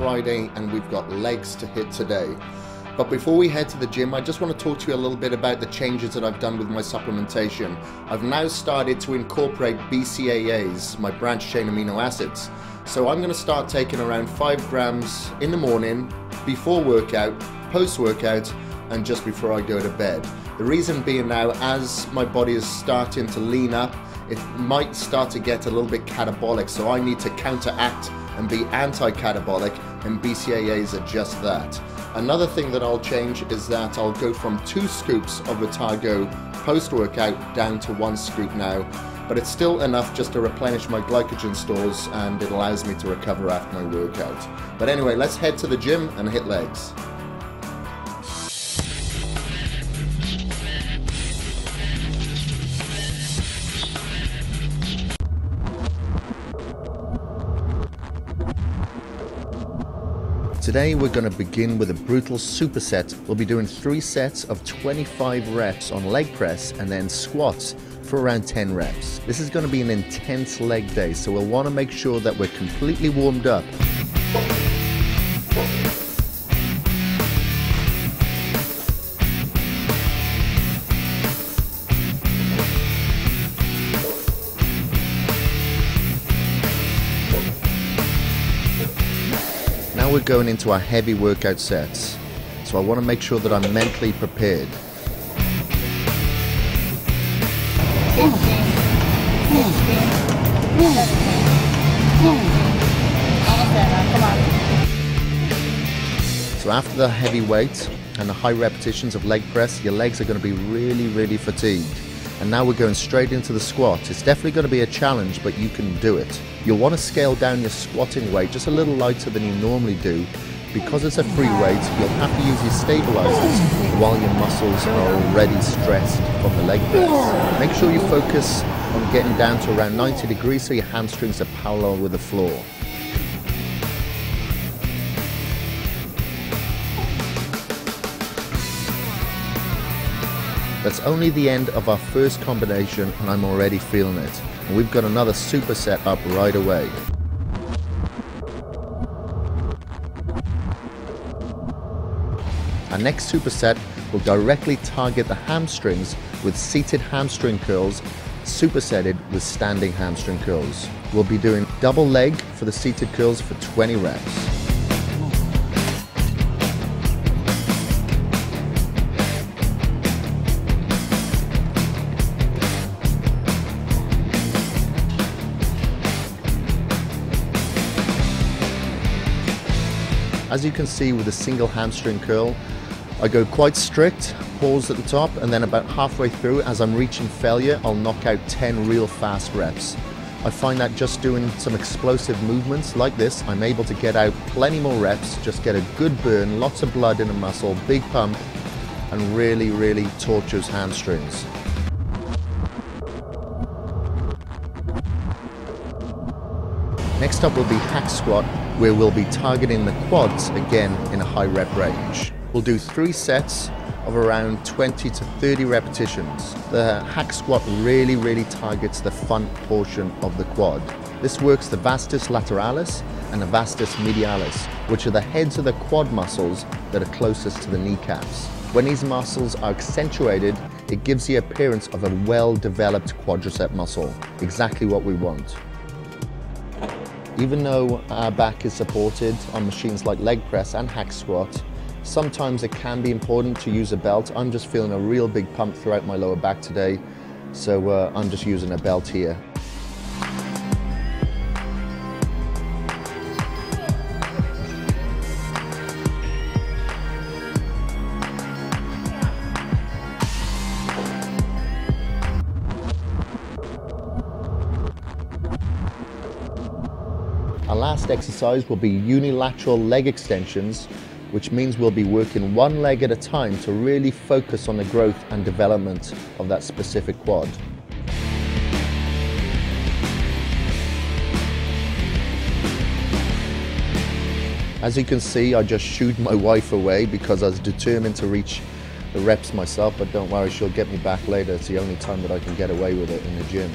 Friday and we've got legs to hit today. But before we head to the gym, I just want to talk to you a little bit about the changes that I've done with my supplementation. I've now started to incorporate BCAAs, my branched chain amino acids. So I'm going to start taking around 5 grams in the morning, before workout, post-workout, and just before I go to bed. The reason being now, as my body is starting to lean up, it might start to get a little bit catabolic, so I need to counteract and be anti-catabolic, and BCAAs are just that. Another thing that I'll change is that I'll go from 2 scoops of Vitargo post-workout down to 1 scoop now, but it's still enough just to replenish my glycogen stores, and it allows me to recover after my workout. But anyway, let's head to the gym and hit legs. Today we're going to begin with a brutal superset. We'll be doing 3 sets of 25 reps on leg press and then squats for around 10 reps. This is going to be an intense leg day, so we'll want to make sure that we're completely warmed up. Now we're going into our heavy workout sets, so I want to make sure that I'm mentally prepared. So after the heavy weight and the high repetitions of leg press, your legs are going to be really fatigued. And now we're going straight into the squat. It's definitely going to be a challenge, but you can do it. You'll want to scale down your squatting weight just a little lighter than you normally do. Because it's a free weight, you'll have to use your stabilizers while your muscles are already stressed from the leg press. Make sure you focus on getting down to around 90 degrees so your hamstrings are parallel with the floor. That's only the end of our first combination, and I'm already feeling it. And we've got another superset up right away. Our next superset will directly target the hamstrings with seated hamstring curls, supersetted with standing hamstring curls. We'll be doing double leg for the seated curls for 20 reps. As you can see with a single hamstring curl, I go quite strict, pause at the top, and then about halfway through, as I'm reaching failure, I'll knock out 10 real fast reps. I find that just doing some explosive movements like this, I'm able to get out plenty more reps, just get a good burn, lots of blood in the muscle, big pump, and really tortures hamstrings. Next up will be hack squat, where we'll be targeting the quads again in a high rep range. We'll do 3 sets of around 20 to 30 repetitions. The hack squat really targets the front portion of the quad. This works the vastus lateralis and the vastus medialis, which are the heads of the quad muscles that are closest to the kneecaps. When these muscles are accentuated, it gives the appearance of a well-developed quadricep muscle, exactly what we want. Even though our back is supported on machines like leg press and hack squat, sometimes it can be important to use a belt. I'm just feeling a real big pump throughout my lower back today, so I'm just using a belt here. Our last exercise will be unilateral leg extensions, which means we'll be working one leg at a time to really focus on the growth and development of that specific quad. As you can see, I just shooed my wife away because I was determined to reach the reps myself, but don't worry, she'll get me back later. It's the only time that I can get away with it in the gym.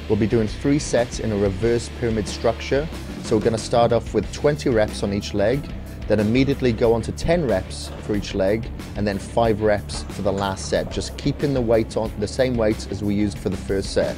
We'll be doing 3 sets in a reverse pyramid structure, So we're going to start off with 20 reps on each leg, then immediately go on to 10 reps for each leg, and then 5 reps for the last set, just keeping the weight on the same weight as we used for the first set.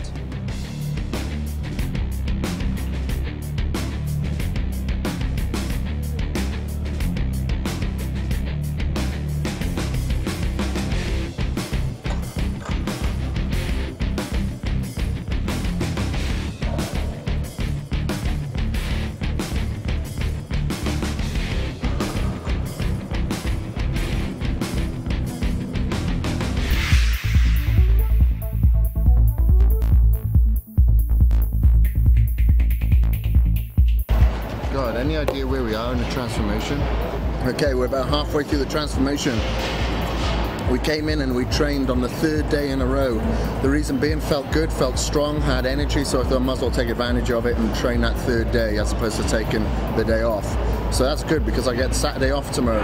God, any idea where we are in the transformation? Okay, we're about halfway through the transformation. We came in and we trained on the 3rd day in a row. The reason being, felt good, felt strong, had energy, so I thought I might as well take advantage of it and train that 3rd day as opposed to taking the day off. So that's good because I get Saturday off tomorrow,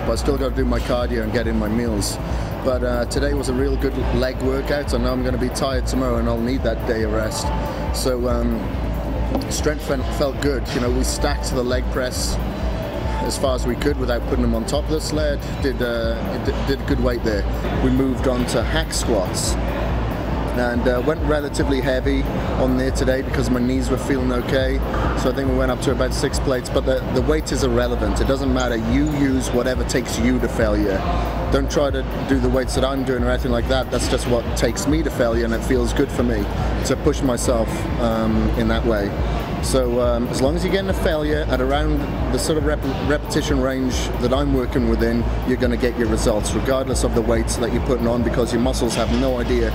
but I still got to do my cardio and get in my meals. But today was a real good leg workout. I know I'm going to be tired tomorrow and I'll need that day of rest. So strength felt good. You know, we stacked the leg press as far as we could without putting them on top of the sled. Did a good weight there. We moved on to hack squats and went relatively heavy on there today because my knees were feeling okay. So I think we went up to about 6 plates, but the weight is irrelevant. It doesn't matter. You use whatever takes you to failure. Don't try to do the weights that I'm doing or anything like that. That's just what takes me to failure, and it feels good for me to push myself in that way. So as long as you're getting a failure at around the sort of repetition range that I'm working within, you're going to get your results regardless of the weights that you're putting on, because your muscles have no idea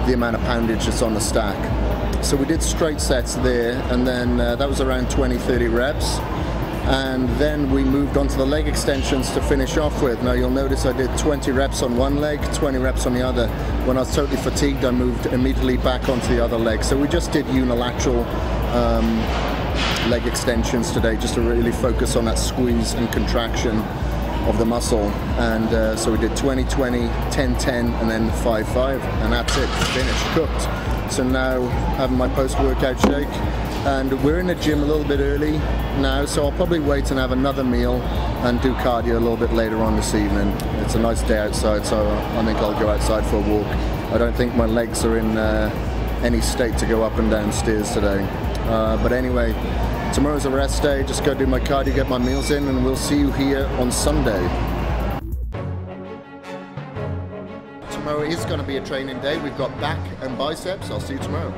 the amount of poundage that's on the stack. So we did straight sets there, and then that was around 20-30 reps. And then we moved on to the leg extensions to finish off with. Now you'll notice I did 20 reps on one leg, 20 reps on the other. When I was totally fatigued, I moved immediately back onto the other leg. So we just did unilateral leg extensions today, just to really focus on that squeeze and contraction of the muscle. And so we did 20-20, 10-10, and then 5-5, and that's it, finished, cooked. So now having my post-workout shake, and we're in the gym a little bit early now, so I'll probably wait and have another meal and do cardio a little bit later on this evening. It's a nice day outside, so I think I'll go outside for a walk. I don't think my legs are in any state to go up and down stairs today. But anyway, tomorrow's a rest day. Just go do my cardio, get my meals in, and we'll see you here on Sunday. Tomorrow is going to be a training day. We've got back and biceps. I'll see you tomorrow.